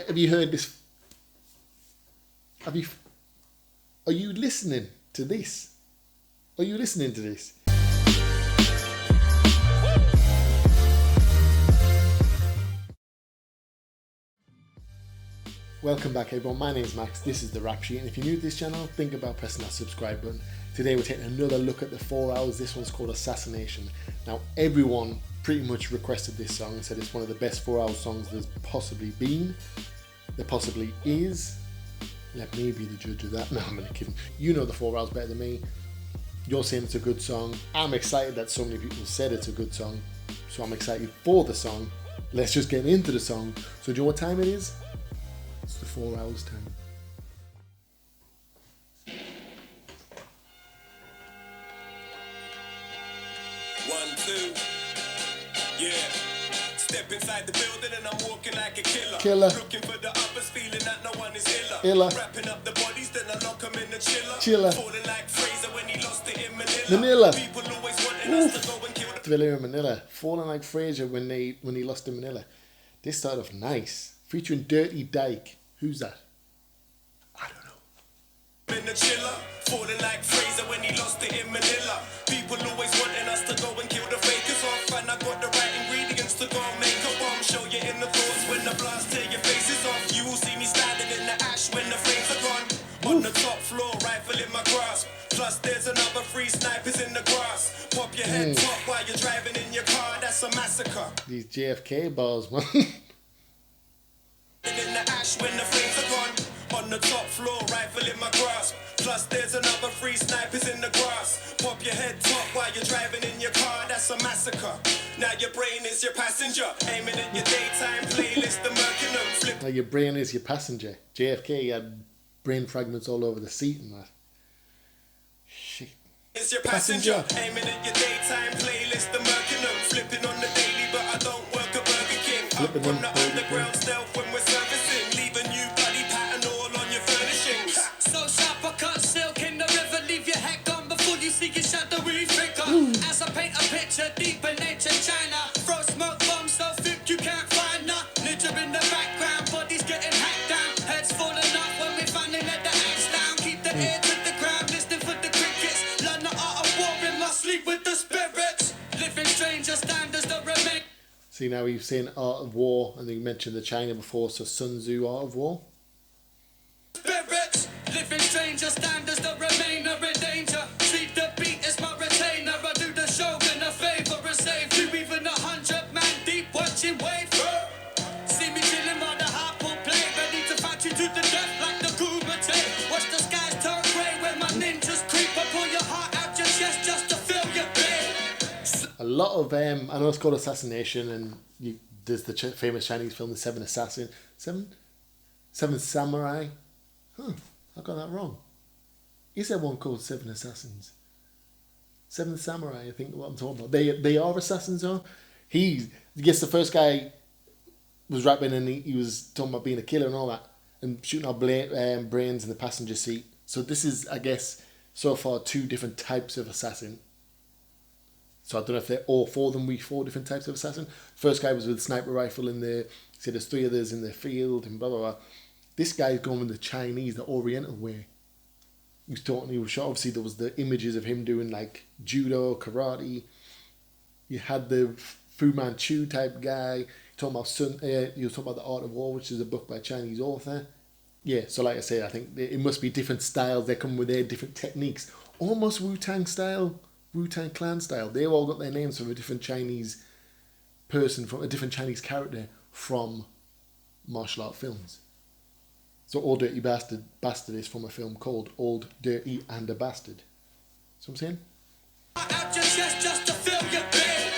have you heard this? Are you listening to this? Are you listening to this? Welcome back everyone, my name is Max, this is The Rap Sheet, and if you're new to this channel, think about pressing that subscribe button. Today we're taking another look at the 4 hours, this one's called Assassination. Now everyone pretty much requested this song and said it's one of the best 4 hour songs there's possibly been, there possibly is. Let me be the judge of that. No, I'm only kidding. You know the 4 hours better than me. You're saying it's a good song. I'm excited that so many people said it's a good song, so I'm excited for the song. Let's just get into the song. So do you know what time it is? It's the 4 hours time. One, two, yeah. Step inside the building and I'm walking like a killer. Looking for the others, feeling that no one is iller. Wrapping up the bodies, then I lock them in the chiller. Falling like Fraser when he lost it in Manila. People always wanting us to go and kill the Thriller in Manila. Falling like Fraser when he lost in Manila. This started off nice. Featuring Dirty Dyke. Who's that? I don't know. In the chiller, falling like Fraser when he lost it in Manila. People always wanting us to go and kill the fakers off, and I got the right ingredients to go and make a bomb. Show you in the thoughts when the blast tear your faces off. You will see me standing in the ash when the flames are gone. On the top floor, rifle in my grasp. Plus there's another 3 snipers in the grass. Pop your head top while you're driving in your car. That's a massacre. These JFK bars, man. In the ash when the flames are gone. On the top floor, rifle in my grasp. Plus there's another 3 snipers in the grass. Pop your head top while you're driving in your car. That's a massacre. Now your brain is your passenger. Aiming at your daytime playlist, the Merkinum flip. Now your brain is your passenger. JFK had brain fragments all over the seat and that. Shit. It's your passenger. Aiming at your daytime playlist, the Merkinum. Flipping on the daily, but I don't work at Burger King. Up from the underground stealth when we're servicing. Leaving you bloody pattern all on your furnishings. So sharp I cut silk in the river. Leave your head gone before you see your shadowy figure. As I paint a picture deep in ancient China. Throw smoke bombs so thick you can't find none. Ninja in the background, bodies getting hacked down. Heads falling off when we finally let the axe down. Keep the ear to the ground, listening for the crickets. Learn the art of war in my sleep with the spirits. Living stranger standards that remain. See, now we've seen Art of War, and you mentioned the China before, so Sun Tzu, Art of War. Spirits, living stranger standards that remain are in danger. Treat the beat as my retainer. I do the shogun a favor and save you. Even 100 man deep watching wave. See me chilling while the harp will play. Ready to fight you to the death like the Kumite. Watch the skies turn grey when my ninjas creep. I pull your heart out your chest just to fill your pain. A lot of, I know it's called Assassination, and there's the famous Chinese film, The Seven Samurai. I got that wrong. Is there one called Seven Assassins? Seven Samurai, I think what I'm talking about. They are assassins, though. I guess the first guy was rapping and he was talking about being a killer and all that, and shooting out brains in the passenger seat. So this is, I guess, so far 2 different types of assassin. So I don't know if they're all 4 of them, 4 different types of assassin. First guy was with a sniper rifle in the, see there's 3 others in the field and blah blah blah. This guy's going with the Chinese, the Oriental way. He was shot, obviously there was the images of him doing like judo, karate. You had the Fu Manchu type guy. He was talking about The Art of War, which is a book by a Chinese author. Yeah, so like I said, I think it must be different styles. They come with their different techniques. Almost Wu-Tang style. Wu-Tang Clan style. They've all got their names from a different Chinese person, from a different Chinese character from martial art films. So Old Dirty Bastard is from a film called Old Dirty and a Bastard. See what I'm saying? Out your chest just to fill your pain.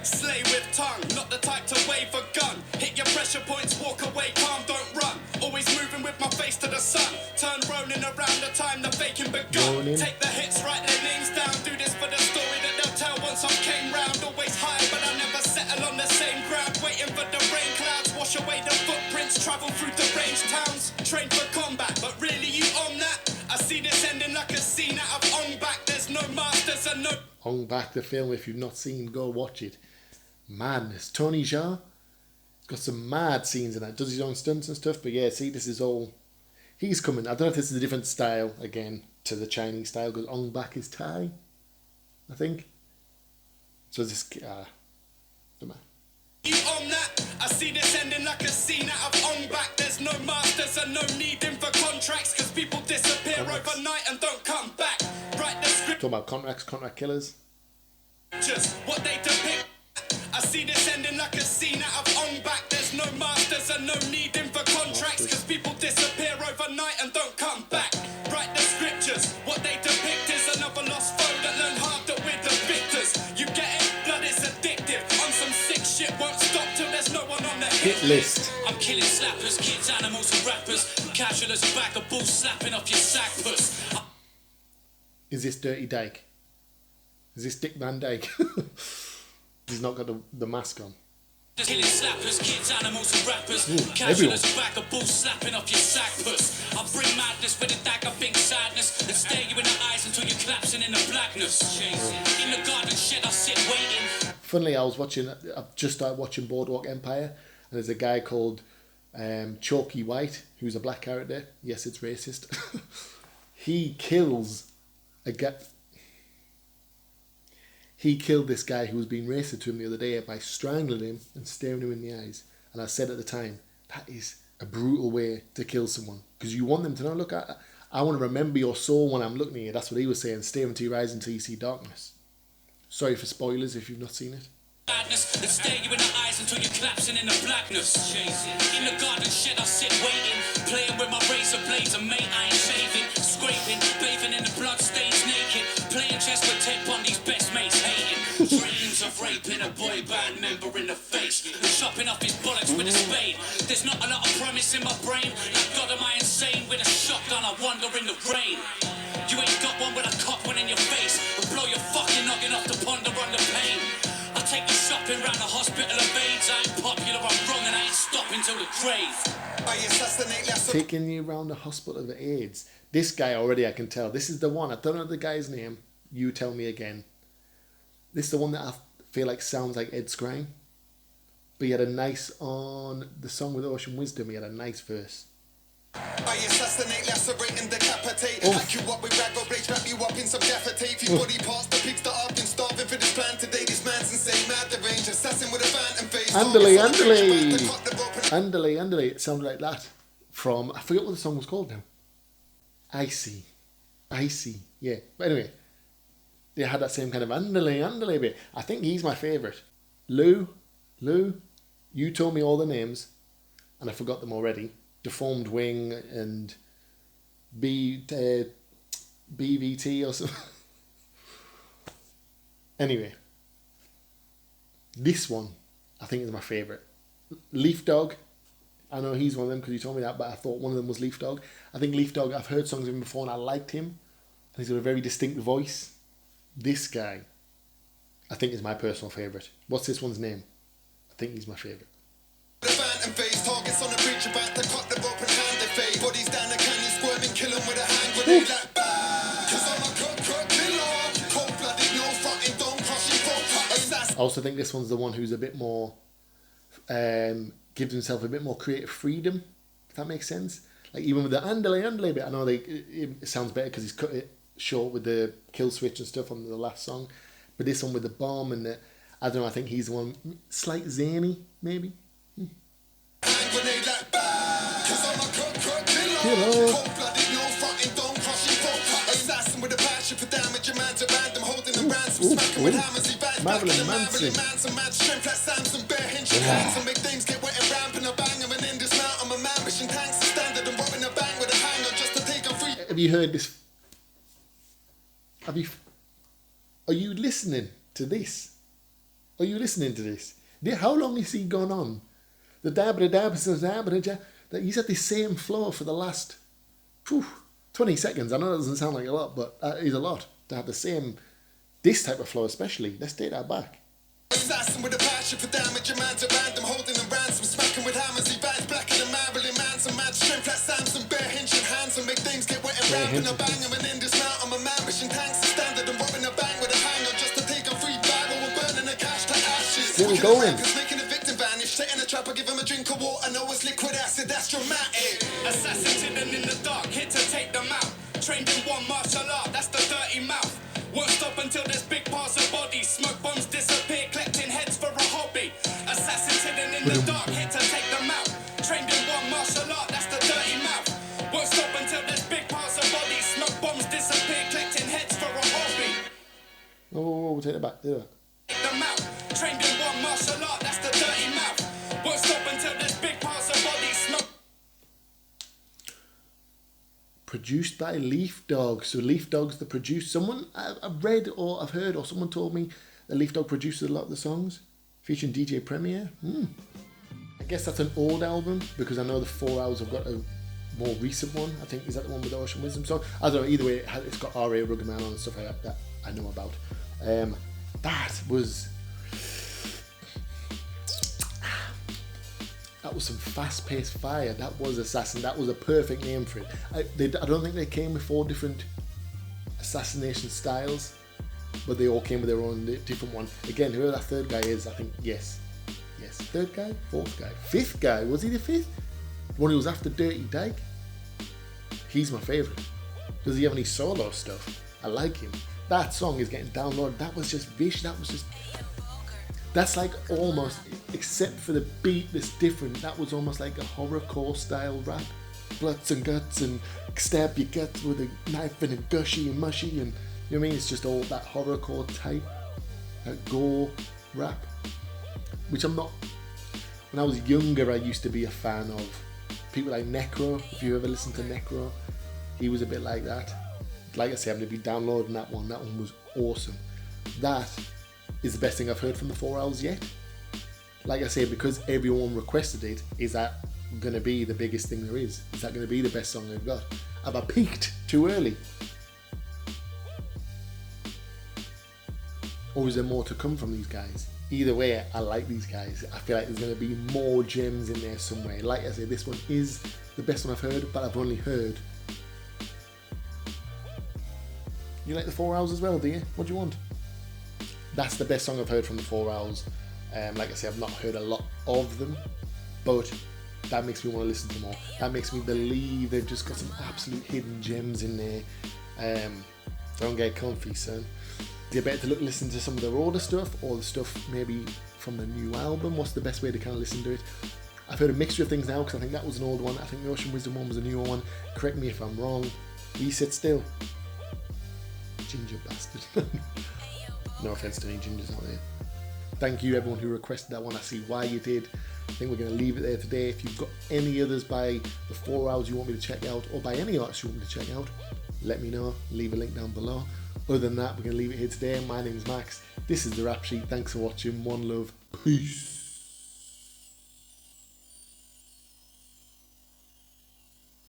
Slay with tongue, not the type to wave a gun. Hit your pressure points, walk away, calm, don't run. Always moving with my face to the sun. Turn Ronin around the time the faking begun. Take the hits, write their names down. Do this for the story that they'll tell once I came round. Always high, but I never settle on the same ground. Waiting for the rain clouds, wash away the footprints. Travel through the range towns. Train for combat, but really you on that? I see this ending like a scene out of Ong Bak. There's no masters and no... Ong Bak, the film, if you've not seen, go watch it. Madness. Tony Jaa, Got some mad scenes in it. Does his own stunts and stuff. But yeah, see, this is all... He's coming. I don't know if this is a different style, again, to the Chinese style, because Ong Bak is Thai, I think. So this... don't matter. You on that? I see this ending like a scene out of On Back. There's no masters and no needing for contracts, because people disappear overnight and don't come back. Write the script. Talking about contract killers. Just what they depict. I see this ending like a scene out of On Back. There's no masters and no needing for contracts, because people disappear overnight and don't come back. Write the scriptures. What they depict is another lost foe that learned hard that we're the victors. You get it? Blood is addictive. On some sick shit won't stop till there's no one on the hit list. I'm killing slappers, kids, animals, and rappers. Casual as a bag of bull slapping off your sack puss. Is this Dirty Dyke? Is this Dick Van Dyke? He's not got the mask on. Killing slappers, kids, animals, and rappers. Casual everyone. as a bag of bull slapping off your sack puss. I bring madness with a dagger, think sadness, and stare you in the eyes until you're collapsing in the blackness. In the garden shed, I sit waiting. Funnily, I've just started watching Boardwalk Empire, and there's a guy called Chalky White, who's a black character. Yes, it's racist. He kills a guy. He killed this guy who was being racist to him the other day by strangling him and staring him in the eyes. And I said at the time, that is a brutal way to kill someone, because you want them to know, look, I want to remember your soul when I'm looking at you. That's what he was saying. Stare into your eyes until you see darkness. Sorry for spoilers if you've not seen it. Madness and stare you in the eyes until you're collapsing in the blackness. In the garden shed, I sit waiting, playing with my razor blades, and mate, I ain't shaving, scraping, bathing in the blood stains naked, playing chess with Ted Bundy's best mates hating. Dreams of raping a boy band member in the face and chopping off his bollocks with a spade. There's not a lot of promise in my brain. Like God, am I insane? With a shotgun, I wander in the rain. You ain't got one with a cop one in your face and blow your fucking noggin off to ponder on the pain. I take you shopping round the hospital of AIDS. I ain't popular, I'm wrong, and I ain't stopping till the grave. I assassinate less. Taking you around the hospital of AIDS. This guy already, I can tell. This is the one. I don't know the guy's name. You tell me again. This is the one that I feel like sounds like Ed Skrein. But he had a nice, on the song with Ocean Wisdom, he had a nice verse. I assassinate, lacerate and decapitate. Hack you up with rag or blades, wrap you up in some gaffer tape. Few body parts, the pigs that I've been starving for this plan today. This man's insane, mad the range, assassin with a phantom face. Andale, andale. It sounded like that from, I forget what the song was called now. Icy, yeah. But anyway, they had that same kind of andale bit. I think he's my favourite. Lou, you told me all the names, and I forgot them already. Deformed Wing and BVT or something. Anyway, this one I think is my favourite. Leaf Dog, I know he's one of them because you told me that, but I thought one of them was Leaf Dog. I think Leaf Dog, I've heard songs of him before and I liked him, and he's got a very distinct voice. This guy, I think, is my personal favourite. What's this one's name? I think he's my favourite. The phantom face, targets on the bridge about to cut the rope and hand the fade. Bodies down the canyon, squirming, kill 'em with a hand grenade like bah! 'Cause I'm a cut killer. Cold-blooded, no fronting, don't crush it, I also think this one's the one who's a bit more, gives himself a bit more creative freedom, if that makes sense. Like even with the andale bit, I know it sounds better because he's cut it short with the kill switch and stuff on the last song. But this one with the bomb and the, I don't know, I think he's the one, slight zany, maybe. hand grenade like bah! 'Cause I'm a killer. Hello. Cold-blooded, no fronting, don't crush it, assassin with a passion for damage, a man's a random, holding a ransom, smacking with hammers, he bites back in a Marilyn Manson, mad strength like Samson, bare hinge and hands, and make things get wet and ramping a bang, and in this mount, I'm a man, mission tanks, the standard, and robbing a bang with a hanger just to take a free. Have you heard this? Are you listening to this? Are you listening to this? How long has he gone on? The dabba-da-dabba-da-dabba-da-ja, that he's had the same flow for the last 20 seconds. I know that doesn't sound like a lot, but that is a lot to have the same, this type of flow especially. Let's take that back. Assassin with a passion for damage, a man's a random, holding a ransom, smacking with hammers, he bites black in a Marilyn Manson, mad strength like Samson, bare hinge and hands, and make things get wet and ramping a bang, and in this mount, I'm a man, mission tanks, the standard, and robbing a bang with a hanger just to take a free barrel and burning the cash to ashes. Still going. Making a victim vanish, setting a trap, I give him a that's dramatic. Assassins hidden in the dark, here to take them out. Trained in one martial art, that's the dirty mouth. Won't stop until there's big parts of bodies. Smoke bombs disappear, collecting heads for a hobby. Assassins hidden in the dark, here to take them out. Trained in one martial art, that's the dirty mouth. Won't stop until there's big parts of bodies. Smoke bombs disappear, collecting heads for a hobby. Oh, take it back, do it. Take them out. Trained in one martial art, that's the dirty mouth. Won't stop until there's big parts of bodies. Smoke. Produced by Leaf Dog. So Leaf Dog's the producer. Someone I've read or I've heard or someone told me that Leaf Dog produces a lot of the songs, featuring DJ Premier. I guess that's an old album because I know the 4 Hours have got a more recent one. I think is that the one with the Ocean Wisdom song. I don't know. Either way, it's got R.A. Rugged Man on and stuff like that I know about. That was some fast-paced fire. That was Assassin. That was a perfect name for it. I don't think they came with 4 different Assassination styles, but they all came with their own different one. Again, whoever that third guy is, I think, yes. Third guy? Fourth guy? Fifth guy? Was he the fifth? The one who was after Dirty Dyke? He's my favourite. Does he have any solo stuff? I like him. That song is getting downloaded. That was just Vish. That's like almost, except for the beat that's different, that was almost like a horrorcore style rap. Bloods and guts and stab your guts with a knife and a gushy and mushy and, you know what I mean? It's just all that horrorcore type, that gore rap. Which I'm not, when I was younger I used to be a fan of people like Necro. If you ever listened to Necro, he was a bit like that. Like I said, I'm going to be downloading that one. That one was awesome. That is the best thing I've heard from the 4 Hours yet. Like I say, because everyone requested it, is that going to be the biggest thing there is? Is that going to be the best song they've got? Have I peaked too early? Or is there more to come from these guys? Either way, I like these guys. I feel like there's going to be more gems in there somewhere. Like I say, this one is the best one I've heard, but I've only heard. You like the 4 Hours as well, do you? What do you want? That's the best song I've heard from the 4 Hours. Like I say, I've not heard a lot of them, but that makes me want to listen to more. That makes me believe they've just got some absolute hidden gems in there. Don't get comfy, son. You better to listen to some of their older stuff or the stuff maybe from the new album. What's the best way to kind of listen to it? I've heard a mixture of things now because I think that was an old one. I think the Ocean Wisdom one was a newer one. Correct me if I'm wrong. Will you sit still? Ginger bastard. No offense to any gingers out there. Thank you everyone who requested that one. I see why you did. I think we're going to leave it there today. If you've got any others by the 4 Hours you want me to check out, or by any artists you want me to check out, let me know. Leave a link down below. Other than that, we're going to leave it here today. My name is Max. This is The Rap Sheet. Thanks for watching. One love. Peace.